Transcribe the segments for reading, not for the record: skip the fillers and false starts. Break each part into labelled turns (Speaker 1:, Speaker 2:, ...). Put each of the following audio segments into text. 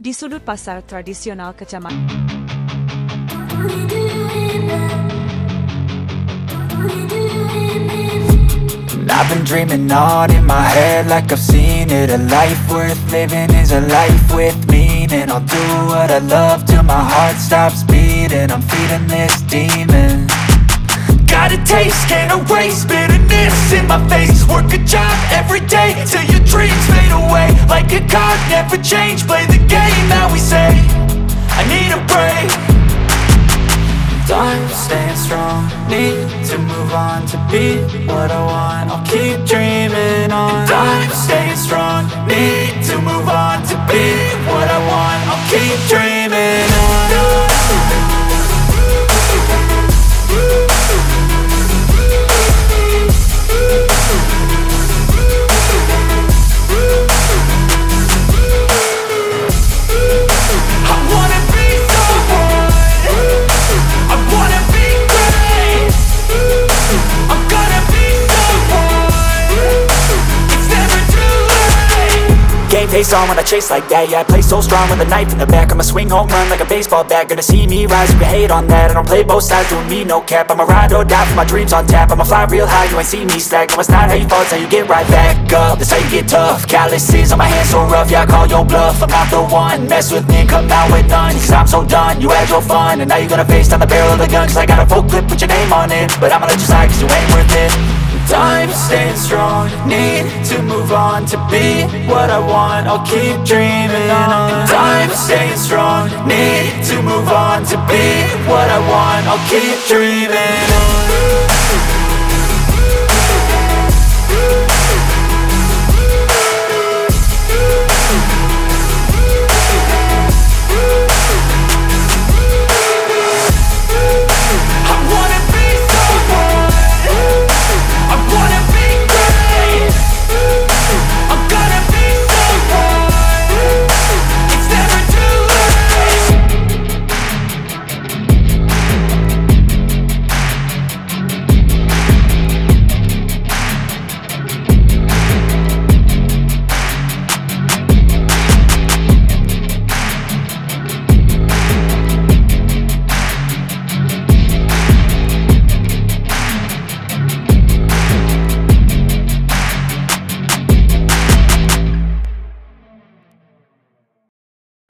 Speaker 1: di sudut pasar tradisional kecamatan.
Speaker 2: I've been dreaming on in my head like I've seen it. A life worth living is a life with meaning. I'll do what I love till my heart stops beating. I'm feeding this demon. Got a taste, can't erase bitterness in my face. Work a job every day till your dreams fade away. Like a card, never change, play the game that we say. I need a break. I'm staying strong, need to move on to be what I want. I'll keep dreaming on. I'm staying strong, need to move on to be what I want. I'll keep dreaming on. Face on when I chase like that. Yeah, I play so strong with a knife in the back. I'ma swing home run like a baseball bat. Gonna see me rise, you can hate on that. I don't play both sides, doing me no cap. I'ma ride or die for my dreams on tap. I'ma fly real high, you ain't see me slack. No, it's not how you fall, it's how you get right back up. That's how you get tough. Calluses on my hands so rough, yeah, I call your bluff. I'm not the one, mess with me and come out with none. Cause I'm so done, you had your fun. And now you're gonna face down the barrel of the gun. Cause I got a full clip with your name on it. But I'ma let you slide cause you ain't worth it. I'm staying strong, need to move on to be what I want. I'll keep dreaming on. I'm staying strong, need to move on to be what I want. I'll keep dreaming on.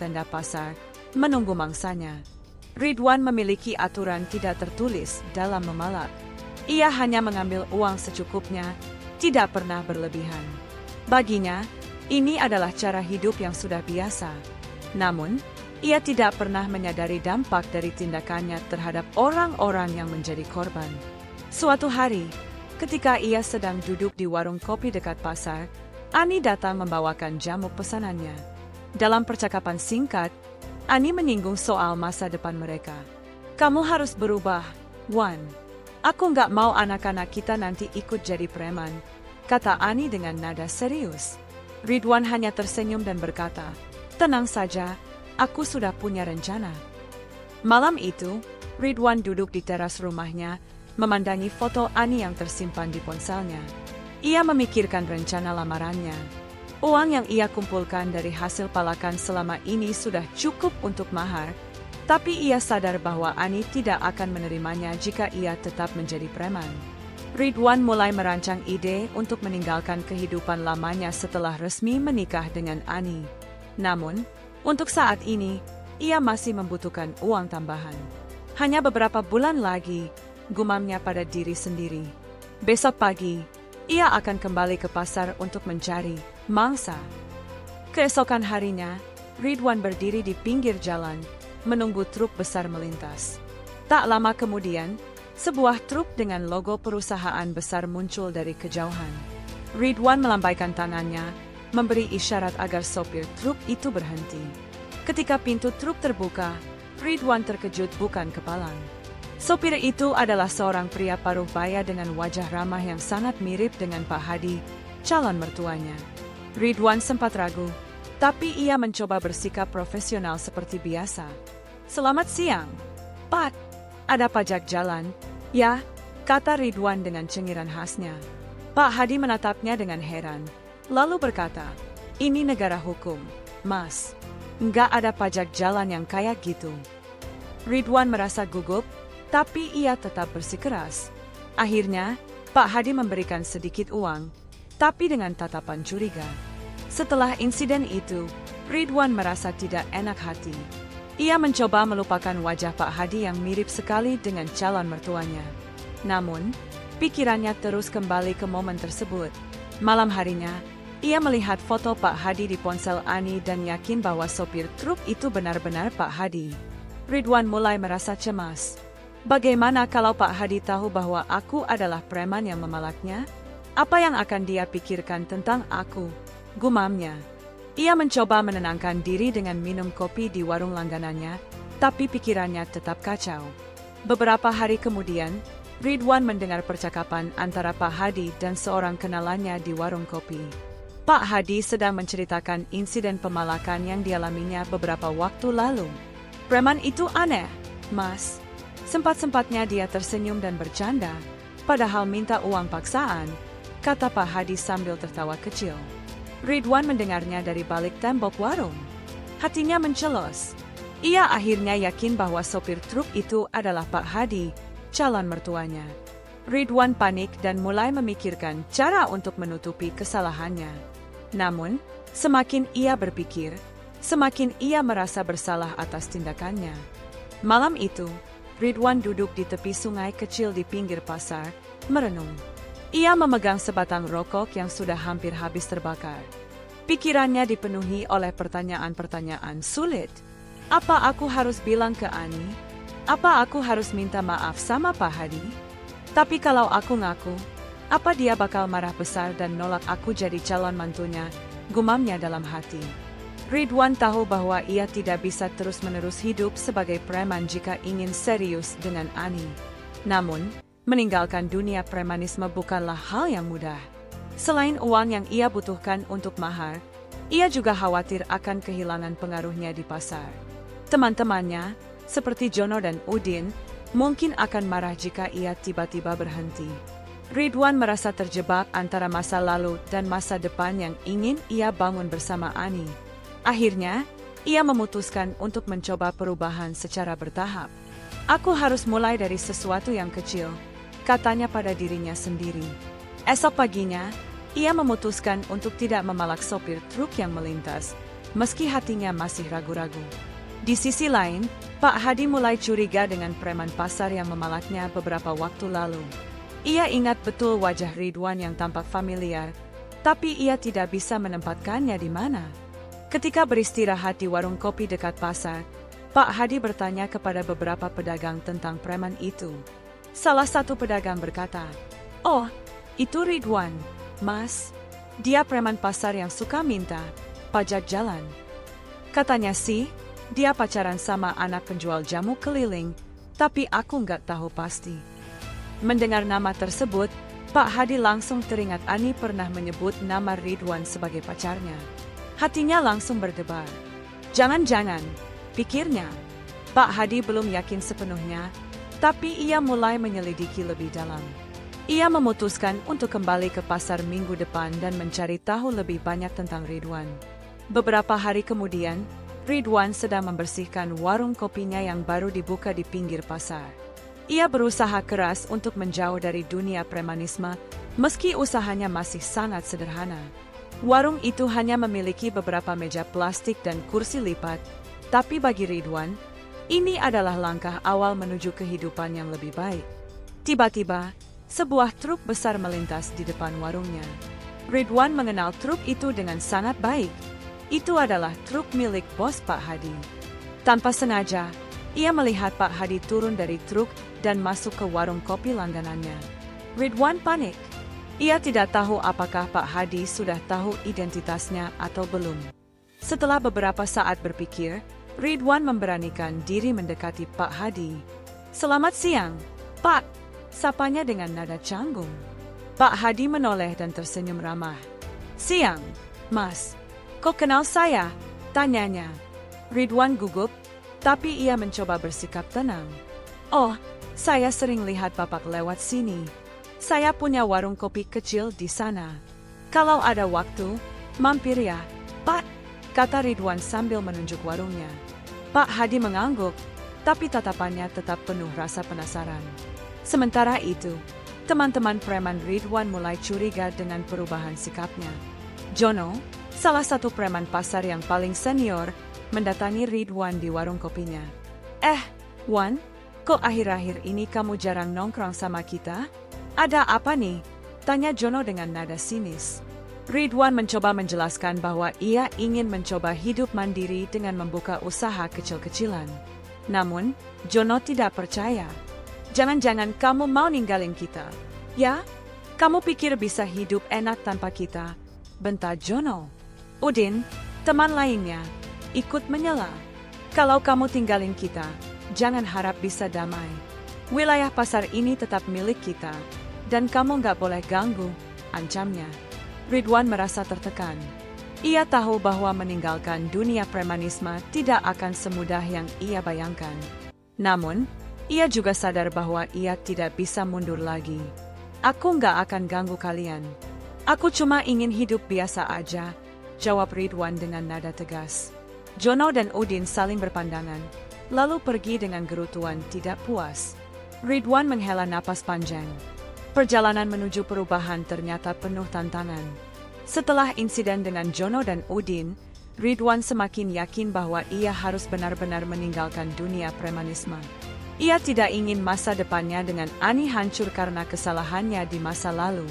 Speaker 1: Tenda pasar, menunggu mangsanya. Ridwan memiliki aturan tidak tertulis dalam memalak. Ia hanya mengambil uang secukupnya, tidak pernah berlebihan. Baginya, ini adalah cara hidup yang sudah biasa. Namun, ia tidak pernah menyadari dampak dari tindakannya terhadap orang-orang yang menjadi korban. Suatu hari, ketika ia sedang duduk di warung kopi dekat pasar, Ani datang membawakan jamu pesanannya. Dalam percakapan singkat, Ani menyinggung soal masa depan mereka. Kamu harus berubah, Wan. Aku nggak mau anak-anak kita nanti ikut jadi preman, kata Ani dengan nada serius. Ridwan hanya tersenyum dan berkata, tenang saja, aku sudah punya rencana. Malam itu, Ridwan duduk di teras rumahnya, memandangi foto Ani yang tersimpan di ponselnya. Ia memikirkan rencana lamarannya. Uang yang ia kumpulkan dari hasil palakan selama ini sudah cukup untuk mahar, tapi ia sadar bahwa Ani tidak akan menerimanya jika ia tetap menjadi preman. Ridwan mulai merancang ide untuk meninggalkan kehidupan lamanya setelah resmi menikah dengan Ani. Namun, untuk saat ini, ia masih membutuhkan uang tambahan. Hanya beberapa bulan lagi, gumamnya pada diri sendiri. Besok pagi, ia akan kembali ke pasar untuk mencari mangsa. Keesokan harinya, Ridwan berdiri di pinggir jalan, menunggu truk besar melintas. Tak lama kemudian, sebuah truk dengan logo perusahaan besar muncul dari kejauhan. Ridwan melambaikan tangannya, memberi isyarat agar sopir truk itu berhenti. Ketika pintu truk terbuka, Ridwan terkejut bukan kepalang. Sopir itu adalah seorang pria paruh baya dengan wajah ramah yang sangat mirip dengan Pak Hadi, calon mertuanya. Ridwan sempat ragu, tapi ia mencoba bersikap profesional seperti biasa. Selamat siang, Pak. Ada pajak jalan? Ya, kata Ridwan dengan cengiran khasnya. Pak Hadi menatapnya dengan heran, lalu berkata, ini negara hukum, Mas. Nggak ada pajak jalan yang kayak gitu. Ridwan merasa gugup, tapi ia tetap bersikeras. Akhirnya, Pak Hadi memberikan sedikit uang, tapi dengan tatapan curiga. Setelah insiden itu, Ridwan merasa tidak enak hati. Ia mencoba melupakan wajah Pak Hadi yang mirip sekali dengan calon mertuanya. Namun, pikirannya terus kembali ke momen tersebut. Malam harinya, ia melihat foto Pak Hadi di ponsel Ani dan yakin bahwa sopir truk itu benar-benar Pak Hadi. Ridwan mulai merasa cemas. Bagaimana kalau Pak Hadi tahu bahwa aku adalah preman yang memalaknya? Apa yang akan dia pikirkan tentang aku? Gumamnya. Ia mencoba menenangkan diri dengan minum kopi di warung langganannya, tapi pikirannya tetap kacau. Beberapa hari kemudian, Ridwan mendengar percakapan antara Pak Hadi dan seorang kenalannya di warung kopi. Pak Hadi sedang menceritakan insiden pemalakan yang dialaminya beberapa waktu lalu. Preman itu aneh, Mas. Sempat-sempatnya dia tersenyum dan bercanda, padahal minta uang paksaan, kata Pak Hadi sambil tertawa kecil. Ridwan mendengarnya dari balik tembok warung. Hatinya mencelos. Ia akhirnya yakin bahwa sopir truk itu adalah Pak Hadi, calon mertuanya. Ridwan panik dan mulai memikirkan cara untuk menutupi kesalahannya. Namun, semakin ia berpikir, semakin ia merasa bersalah atas tindakannya. Malam itu, Ridwan duduk di tepi sungai kecil di pinggir pasar, merenung. Ia memegang sebatang rokok yang sudah hampir habis terbakar. Pikirannya dipenuhi oleh pertanyaan-pertanyaan sulit. Apa aku harus bilang ke Ani? Apa aku harus minta maaf sama Pak Hadi? Tapi kalau aku ngaku, apa dia bakal marah besar dan nolak aku jadi calon mantunya? Gumamnya dalam hati. Ridwan tahu bahwa ia tidak bisa terus-menerus hidup sebagai preman jika ingin serius dengan Ani. Namun, meninggalkan dunia premanisme bukanlah hal yang mudah. Selain uang yang ia butuhkan untuk mahar, ia juga khawatir akan kehilangan pengaruhnya di pasar. Teman-temannya, seperti Jono dan Udin, mungkin akan marah jika ia tiba-tiba berhenti. Ridwan merasa terjebak antara masa lalu dan masa depan yang ingin ia bangun bersama Ani. Akhirnya, ia memutuskan untuk mencoba perubahan secara bertahap. Aku harus mulai dari sesuatu yang kecil, katanya pada dirinya sendiri. Esok paginya, ia memutuskan untuk tidak memalak sopir truk yang melintas, meski hatinya masih ragu-ragu. Di sisi lain, Pak Hadi mulai curiga dengan preman pasar yang memalaknya beberapa waktu lalu. Ia ingat betul wajah Ridwan yang tampak familiar, tapi ia tidak bisa menempatkannya di mana. Ketika beristirahat di warung kopi dekat pasar, Pak Hadi bertanya kepada beberapa pedagang tentang preman itu. Salah satu pedagang berkata, "Oh, itu Ridwan, Mas. Dia preman pasar yang suka minta pajak jalan. Katanya sih, dia pacaran sama anak penjual jamu keliling, tapi aku nggak tahu pasti." Mendengar nama tersebut, Pak Hadi langsung teringat Ani pernah menyebut nama Ridwan sebagai pacarnya. Hatinya langsung berdebar. Jangan-jangan, pikirnya. Pak Hadi belum yakin sepenuhnya, tapi ia mulai menyelidiki lebih dalam. Ia memutuskan untuk kembali ke pasar minggu depan dan mencari tahu lebih banyak tentang Ridwan. Beberapa hari kemudian, Ridwan sedang membersihkan warung kopinya yang baru dibuka di pinggir pasar. Ia berusaha keras untuk menjauh dari dunia premanisme, meski usahanya masih sangat sederhana. Warung itu hanya memiliki beberapa meja plastik dan kursi lipat, tapi bagi Ridwan, ini adalah langkah awal menuju kehidupan yang lebih baik. Tiba-tiba, sebuah truk besar melintas di depan warungnya. Ridwan mengenal truk itu dengan sangat baik. Itu adalah truk milik bos Pak Hadi. Tanpa sengaja, ia melihat Pak Hadi turun dari truk dan masuk ke warung kopi langganannya. Ridwan panik. Ia tidak tahu apakah Pak Hadi sudah tahu identitasnya atau belum. Setelah beberapa saat berpikir, Ridwan memberanikan diri mendekati Pak Hadi. "Selamat siang, Pak," sapanya dengan nada canggung. Pak Hadi menoleh dan tersenyum ramah. "Siang, Mas. Kok kenal saya?" tanyanya. Ridwan gugup, tapi ia mencoba bersikap tenang. "Oh, saya sering lihat Bapak lewat sini. Saya punya warung kopi kecil di sana. Kalau ada waktu, mampir ya, Pak." kata Ridwan sambil menunjuk warungnya. Pak Hadi mengangguk, tapi tatapannya tetap penuh rasa penasaran. Sementara itu, teman-teman preman Ridwan mulai curiga dengan perubahan sikapnya. Jono, salah satu preman pasar yang paling senior, mendatangi Ridwan di warung kopinya. Wan, kok akhir-akhir ini kamu jarang nongkrong sama kita? Ada apa nih? Tanya Jono dengan nada sinis. Ridwan mencoba menjelaskan bahwa ia ingin mencoba hidup mandiri dengan membuka usaha kecil-kecilan. Namun, Jono tidak percaya. Jangan-jangan kamu mau ninggalin kita? Ya? Kamu pikir bisa hidup enak tanpa kita? Bentar Jono. Udin, teman lainnya, ikut menyela. Kalau kamu tinggalin kita, jangan harap bisa damai. Wilayah pasar ini tetap milik kita, dan kamu nggak boleh ganggu, ancamnya. Ridwan merasa tertekan. Ia tahu bahwa meninggalkan dunia premanisme tidak akan semudah yang ia bayangkan. Namun, ia juga sadar bahwa ia tidak bisa mundur lagi. Aku nggak akan ganggu kalian. Aku cuma ingin hidup biasa aja, jawab Ridwan dengan nada tegas. Jono dan Udin saling berpandangan, lalu pergi dengan gerutuan tidak puas. Ridwan menghela napas panjang. Perjalanan menuju perubahan ternyata penuh tantangan. Setelah insiden dengan Jono dan Udin, Ridwan semakin yakin bahwa ia harus benar-benar meninggalkan dunia premanisme. Ia tidak ingin masa depannya dengan Ani hancur karena kesalahannya di masa lalu.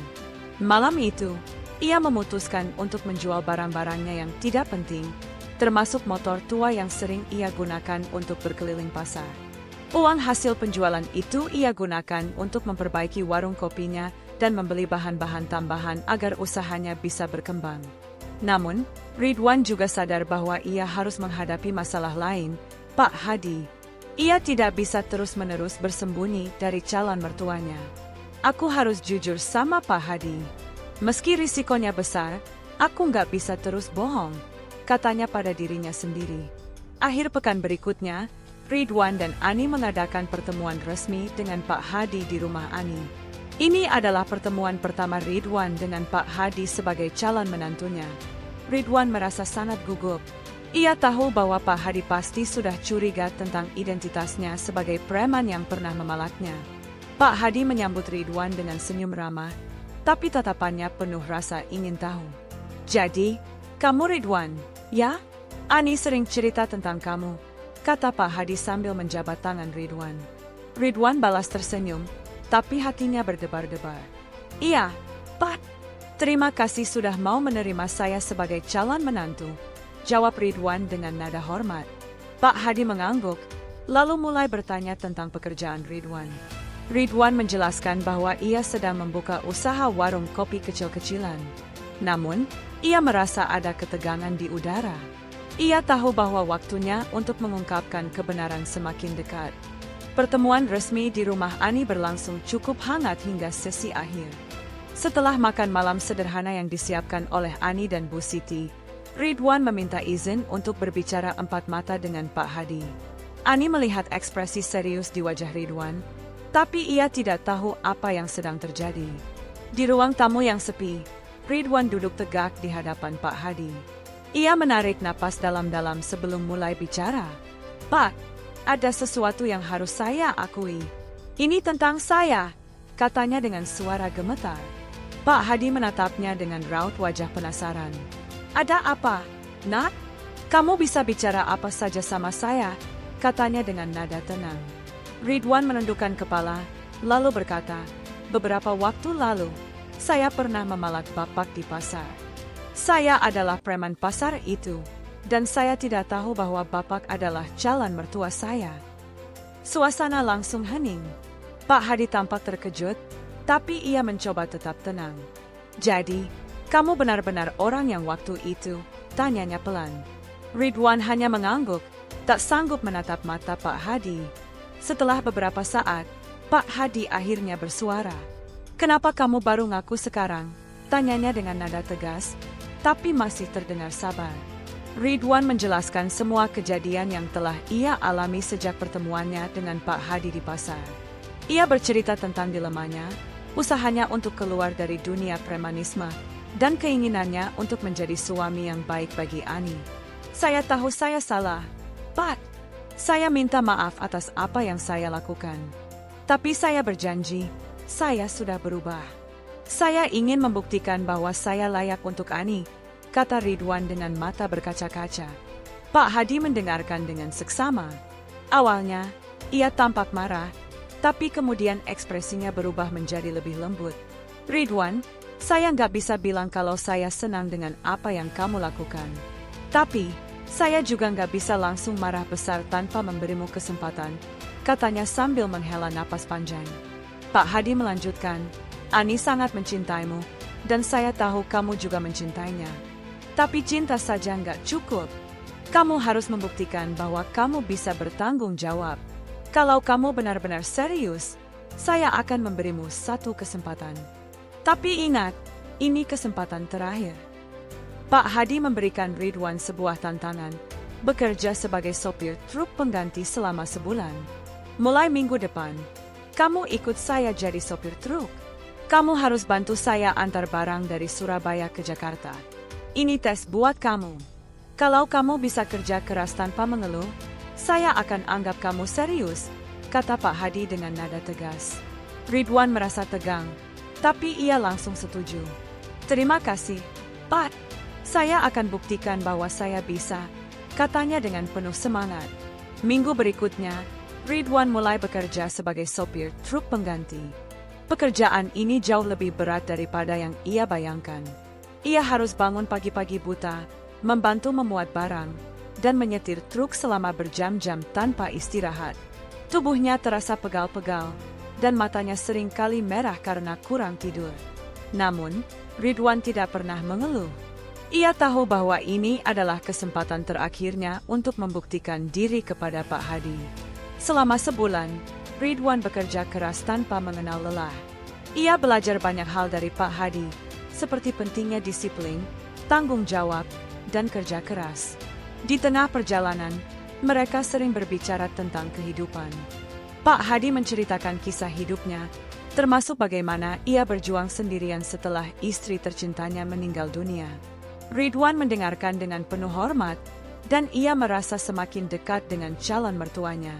Speaker 1: Malam itu, ia memutuskan untuk menjual barang-barangnya yang tidak penting, termasuk motor tua yang sering ia gunakan untuk berkeliling pasar. Uang hasil penjualan itu ia gunakan untuk memperbaiki warung kopinya dan membeli bahan-bahan tambahan agar usahanya bisa berkembang. Namun, Ridwan juga sadar bahwa ia harus menghadapi masalah lain, Pak Hadi. Ia tidak bisa terus-menerus bersembunyi dari calon mertuanya. Aku harus jujur sama Pak Hadi. Meski risikonya besar, aku nggak bisa terus bohong, katanya pada dirinya sendiri. Akhir pekan berikutnya, Ridwan dan Ani mengadakan pertemuan resmi dengan Pak Hadi di rumah Ani. Ini adalah pertemuan pertama Ridwan dengan Pak Hadi sebagai calon menantunya. Ridwan merasa sangat gugup. Ia tahu bahwa Pak Hadi pasti sudah curiga tentang identitasnya sebagai preman yang pernah memalaknya. Pak Hadi menyambut Ridwan dengan senyum ramah, tapi tatapannya penuh rasa ingin tahu. Jadi, kamu Ridwan, ya? Ani sering cerita tentang kamu, kata Pak Hadi sambil menjabat tangan Ridwan. Ridwan balas tersenyum, tapi hatinya berdebar-debar. Iya, Pak. Terima kasih sudah mau menerima saya sebagai calon menantu, jawab Ridwan dengan nada hormat. Pak Hadi mengangguk, lalu mulai bertanya tentang pekerjaan Ridwan. Ridwan menjelaskan bahwa ia sedang membuka usaha warung kopi kecil-kecilan. Namun, ia merasa ada ketegangan di udara. Ia tahu bahwa waktunya untuk mengungkapkan kebenaran semakin dekat. Pertemuan resmi di rumah Ani berlangsung cukup hangat hingga sesi akhir. Setelah makan malam sederhana yang disiapkan oleh Ani dan Bu Siti, Ridwan meminta izin untuk berbicara empat mata dengan Pak Hadi. Ani melihat ekspresi serius di wajah Ridwan, tapi ia tidak tahu apa yang sedang terjadi. Di ruang tamu yang sepi, Ridwan duduk tegak di hadapan Pak Hadi. Ia menarik napas dalam-dalam sebelum mulai bicara. Pak, ada sesuatu yang harus saya akui. Ini tentang saya, katanya dengan suara gemetar. Pak Hadi menatapnya dengan raut wajah penasaran. Ada apa, Nak? Kamu bisa bicara apa saja sama saya, katanya dengan nada tenang. Ridwan menundukkan kepala, lalu berkata, beberapa waktu lalu, saya pernah memalak Bapak di pasar. Saya adalah preman pasar itu, dan saya tidak tahu bahwa Bapak adalah calon mertua saya. Suasana langsung hening. Pak Hadi tampak terkejut, tapi ia mencoba tetap tenang. Jadi, kamu benar-benar orang yang waktu itu, tanyanya pelan. Ridwan hanya mengangguk, tak sanggup menatap mata Pak Hadi. Setelah beberapa saat, Pak Hadi akhirnya bersuara. Kenapa kamu baru ngaku sekarang? Tanyanya dengan nada tegas, tapi masih terdengar sabar. Ridwan menjelaskan semua kejadian yang telah ia alami sejak pertemuannya dengan Pak Hadi di pasar. Ia bercerita tentang dilemanya, usahanya untuk keluar dari dunia premanisme, dan keinginannya untuk menjadi suami yang baik bagi Ani. Saya tahu saya salah, Pak. Saya minta maaf atas apa yang saya lakukan. Tapi saya berjanji, saya sudah berubah. Saya ingin membuktikan bahwa saya layak untuk Ani, kata Ridwan dengan mata berkaca-kaca. Pak Hadi mendengarkan dengan seksama. Awalnya, ia tampak marah, tapi kemudian ekspresinya berubah menjadi lebih lembut. Ridwan, saya nggak bisa bilang kalau saya senang dengan apa yang kamu lakukan. Tapi, saya juga nggak bisa langsung marah besar tanpa memberimu kesempatan, katanya sambil menghela napas panjang. Pak Hadi melanjutkan, Ani sangat mencintaimu, dan saya tahu kamu juga mencintainya. Tapi cinta saja nggak cukup. Kamu harus membuktikan bahwa kamu bisa bertanggung jawab. Kalau kamu benar-benar serius, saya akan memberimu satu kesempatan. Tapi ingat, ini kesempatan terakhir. Pak Hadi memberikan Ridwan sebuah tantangan, bekerja sebagai sopir truk pengganti selama sebulan. Mulai minggu depan, kamu ikut saya jadi sopir truk. Kamu harus bantu saya antar barang dari Surabaya ke Jakarta. Ini tes buat kamu. Kalau kamu bisa kerja keras tanpa mengeluh, saya akan anggap kamu serius, kata Pak Hadi dengan nada tegas. Ridwan merasa tegang, tapi ia langsung setuju. Terima kasih, Pak. Saya akan buktikan bahwa saya bisa, katanya dengan penuh semangat. Minggu berikutnya, Ridwan mulai bekerja sebagai sopir truk pengganti. Pekerjaan ini jauh lebih berat daripada yang ia bayangkan. Ia harus bangun pagi-pagi buta, membantu memuat barang, dan menyetir truk selama berjam-jam tanpa istirahat. Tubuhnya terasa pegal-pegal, dan matanya sering kali merah karena kurang tidur. Namun, Ridwan tidak pernah mengeluh. Ia tahu bahwa ini adalah kesempatan terakhirnya untuk membuktikan diri kepada Pak Hadi. Selama sebulan, Ridwan bekerja keras tanpa mengenal lelah. Ia belajar banyak hal dari Pak Hadi, seperti pentingnya disiplin, tanggung jawab, dan kerja keras. Di tengah perjalanan, mereka sering berbicara tentang kehidupan. Pak Hadi menceritakan kisah hidupnya, termasuk bagaimana ia berjuang sendirian setelah istri tercintanya meninggal dunia. Ridwan mendengarkan dengan penuh hormat, dan ia merasa semakin dekat dengan calon mertuanya.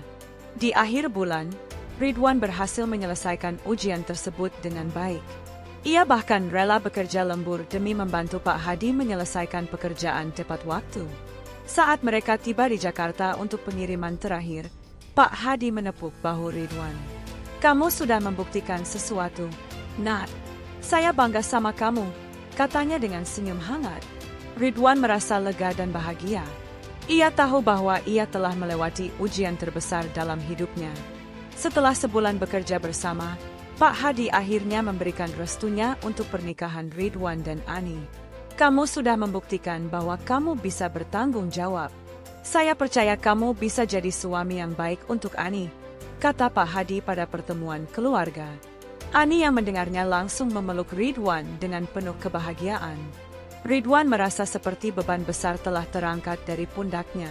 Speaker 1: Di akhir bulan, Ridwan berhasil menyelesaikan ujian tersebut dengan baik. Ia bahkan rela bekerja lembur demi membantu Pak Hadi menyelesaikan pekerjaan tepat waktu. Saat mereka tiba di Jakarta untuk pengiriman terakhir, Pak Hadi menepuk bahu Ridwan. Kamu sudah membuktikan sesuatu, Nat. Saya bangga sama kamu, katanya dengan senyum hangat. Ridwan merasa lega dan bahagia. Ia tahu bahwa ia telah melewati ujian terbesar dalam hidupnya. Setelah sebulan bekerja bersama, Pak Hadi akhirnya memberikan restunya untuk pernikahan Ridwan dan Ani. Kamu sudah membuktikan bahwa kamu bisa bertanggung jawab. Saya percaya kamu bisa jadi suami yang baik untuk Ani, kata Pak Hadi pada pertemuan keluarga. Ani yang mendengarnya langsung memeluk Ridwan dengan penuh kebahagiaan. Ridwan merasa seperti beban besar telah terangkat dari pundaknya.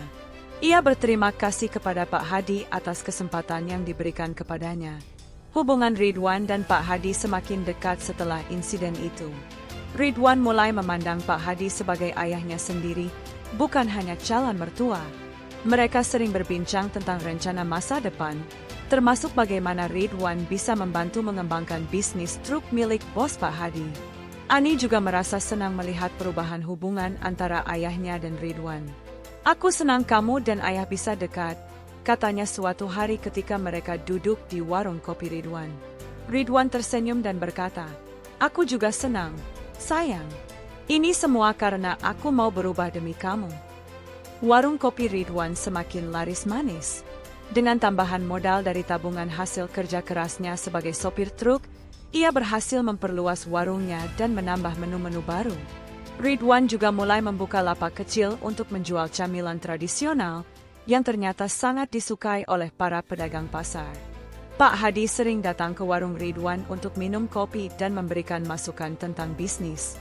Speaker 1: Ia berterima kasih kepada Pak Hadi atas kesempatan yang diberikan kepadanya. Hubungan Ridwan dan Pak Hadi semakin dekat setelah insiden itu. Ridwan mulai memandang Pak Hadi sebagai ayahnya sendiri, bukan hanya calon mertua. Mereka sering berbincang tentang rencana masa depan, termasuk bagaimana Ridwan bisa membantu mengembangkan bisnis truk milik bos Pak Hadi. Ani juga merasa senang melihat perubahan hubungan antara ayahnya dan Ridwan. Aku senang kamu dan ayah bisa dekat, katanya suatu hari ketika mereka duduk di warung kopi Ridwan. Ridwan tersenyum dan berkata, aku juga senang, sayang. Ini semua karena aku mau berubah demi kamu. Warung kopi Ridwan semakin laris manis. Dengan tambahan modal dari tabungan hasil kerja kerasnya sebagai sopir truk, ia berhasil memperluas warungnya dan menambah menu-menu baru. Ridwan juga mulai membuka lapak kecil untuk menjual camilan tradisional yang ternyata sangat disukai oleh para pedagang pasar. Pak Hadi sering datang ke warung Ridwan untuk minum kopi dan memberikan masukan tentang bisnis.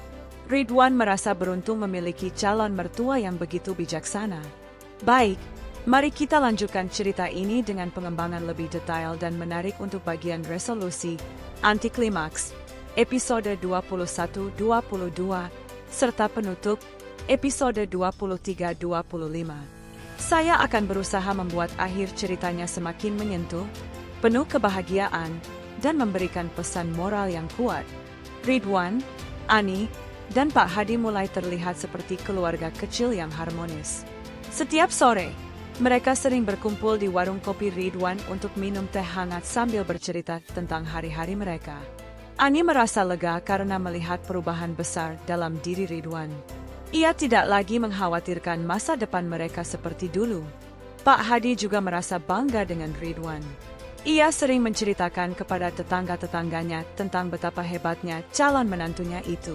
Speaker 1: Ridwan merasa beruntung memiliki calon mertua yang begitu bijaksana. Baik, mari kita lanjutkan cerita ini dengan pengembangan lebih detail dan menarik untuk bagian resolusi, anti klimaks, episode 21-22, serta penutup, Episode 23-25. Saya akan berusaha membuat akhir ceritanya semakin menyentuh, penuh kebahagiaan, dan memberikan pesan moral yang kuat. Ridwan, Ani, dan Pak Hadi mulai terlihat seperti keluarga kecil yang harmonis. Setiap sore, mereka sering berkumpul di warung kopi Ridwan untuk minum teh hangat sambil bercerita tentang hari-hari mereka. Ani merasa lega karena melihat perubahan besar dalam diri Ridwan. Ia tidak lagi mengkhawatirkan masa depan mereka seperti dulu. Pak Hadi juga merasa bangga dengan Ridwan. Ia sering menceritakan kepada tetangga-tetangganya tentang betapa hebatnya calon menantunya itu.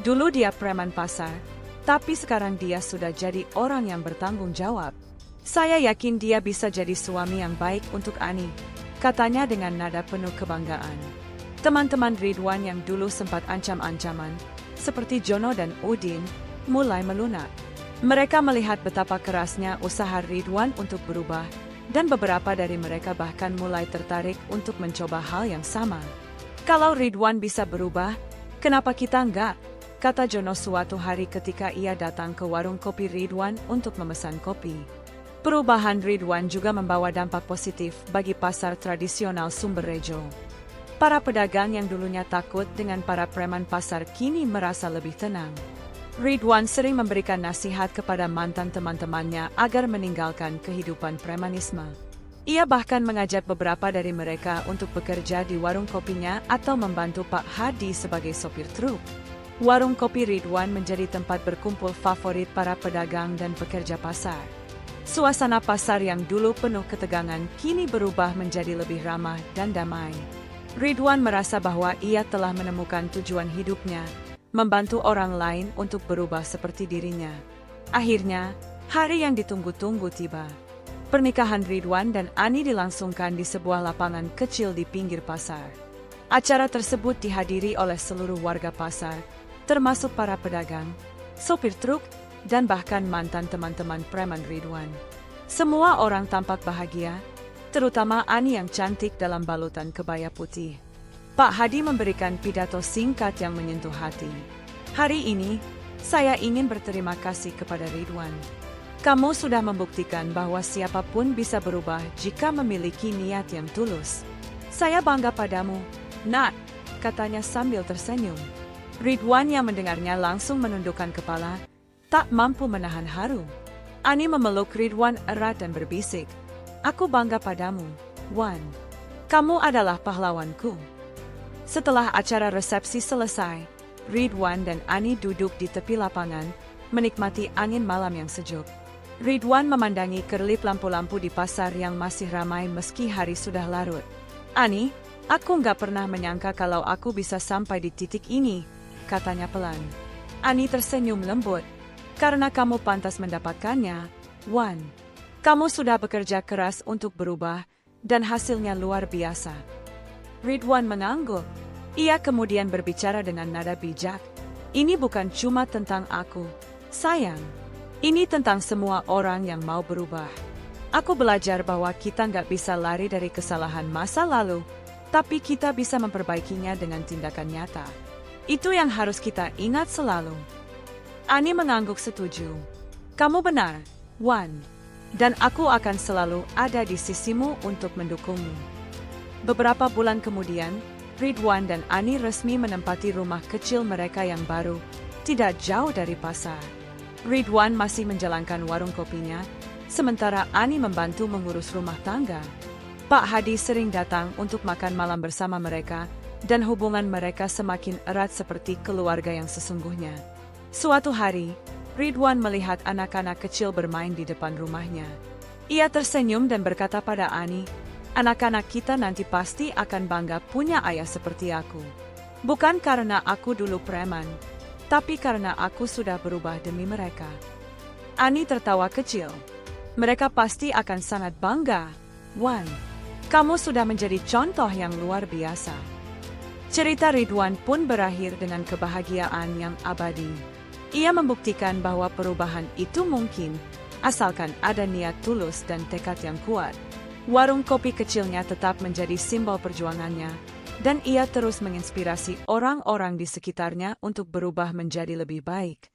Speaker 1: Dulu dia preman pasar, tapi sekarang dia sudah jadi orang yang bertanggung jawab. Saya yakin dia bisa jadi suami yang baik untuk Ani, katanya dengan nada penuh kebanggaan. Teman-teman Ridwan yang dulu sempat ancam-ancaman, seperti Jono dan Udin, mulai melunak. Mereka melihat betapa kerasnya usaha Ridwan untuk berubah, dan beberapa dari mereka bahkan mulai tertarik untuk mencoba hal yang sama. Kalau Ridwan bisa berubah, kenapa kita enggak? Kata Jono suatu hari ketika ia datang ke warung kopi Ridwan untuk memesan kopi. Perubahan Ridwan juga membawa dampak positif bagi pasar tradisional Sumberrejo. Para pedagang yang dulunya takut dengan para preman pasar kini merasa lebih tenang. Ridwan sering memberikan nasihat kepada mantan teman-temannya agar meninggalkan kehidupan premanisme. Ia bahkan mengajak beberapa dari mereka untuk bekerja di warung kopinya atau membantu Pak Hadi sebagai sopir truk. Warung kopi Ridwan menjadi tempat berkumpul favorit para pedagang dan pekerja pasar. Suasana pasar yang dulu penuh ketegangan kini berubah menjadi lebih ramah dan damai. Ridwan merasa bahwa ia telah menemukan tujuan hidupnya, membantu orang lain untuk berubah seperti dirinya. Akhirnya, hari yang ditunggu-tunggu tiba. Pernikahan Ridwan dan Ani dilangsungkan di sebuah lapangan kecil di pinggir pasar. Acara tersebut dihadiri oleh seluruh warga pasar, termasuk para pedagang, sopir truk, dan bahkan mantan teman-teman preman Ridwan. Semua orang tampak bahagia, terutama Ani yang cantik dalam balutan kebaya putih. Pak Hadi memberikan pidato singkat yang menyentuh hati. Hari ini, saya ingin berterima kasih kepada Ridwan. Kamu sudah membuktikan bahwa siapapun bisa berubah jika memiliki niat yang tulus. Saya bangga padamu, Nak, katanya sambil tersenyum. Ridwan yang mendengarnya langsung menundukkan kepala, tak mampu menahan haru. Ani memeluk Ridwan erat dan berbisik, "Aku bangga padamu, Wan. Kamu adalah pahlawanku." Setelah acara resepsi selesai, Ridwan dan Ani duduk di tepi lapangan, menikmati angin malam yang sejuk. Ridwan memandangi kerlip lampu-lampu di pasar yang masih ramai meski hari sudah larut. "Ani, aku nggak pernah menyangka kalau aku bisa sampai di titik ini," katanya pelan. Ani tersenyum lembut. "Karena kamu pantas mendapatkannya, Wan. Kamu sudah bekerja keras untuk berubah, dan hasilnya luar biasa." Ridwan mengangguk. Ia kemudian berbicara dengan nada bijak. "Ini bukan cuma tentang aku, sayang. Ini tentang semua orang yang mau berubah. Aku belajar bahwa kita nggak bisa lari dari kesalahan masa lalu, tapi kita bisa memperbaikinya dengan tindakan nyata. Itu yang harus kita ingat selalu." Ani mengangguk setuju. "Kamu benar, Wan. Dan aku akan selalu ada di sisimu untuk mendukungmu." Beberapa bulan kemudian, Ridwan dan Ani resmi menempati rumah kecil mereka yang baru, tidak jauh dari pasar. Ridwan masih menjalankan warung kopinya, sementara Ani membantu mengurus rumah tangga. Pak Hadi sering datang untuk makan malam bersama mereka, dan hubungan mereka semakin erat seperti keluarga yang sesungguhnya. Suatu hari, Ridwan melihat anak-anak kecil bermain di depan rumahnya. Ia tersenyum dan berkata pada Ani, "Anak-anak kita nanti pasti akan bangga punya ayah seperti aku. Bukan karena aku dulu preman, tapi karena aku sudah berubah demi mereka." Ani tertawa kecil. "Mereka pasti akan sangat bangga, Wan. Kamu sudah menjadi contoh yang luar biasa." Cerita Ridwan pun berakhir dengan kebahagiaan yang abadi. Ia membuktikan bahwa perubahan itu mungkin, asalkan ada niat tulus dan tekad yang kuat. Warung kopi kecilnya tetap menjadi simbol perjuangannya, dan ia terus menginspirasi orang-orang di sekitarnya untuk berubah menjadi lebih baik.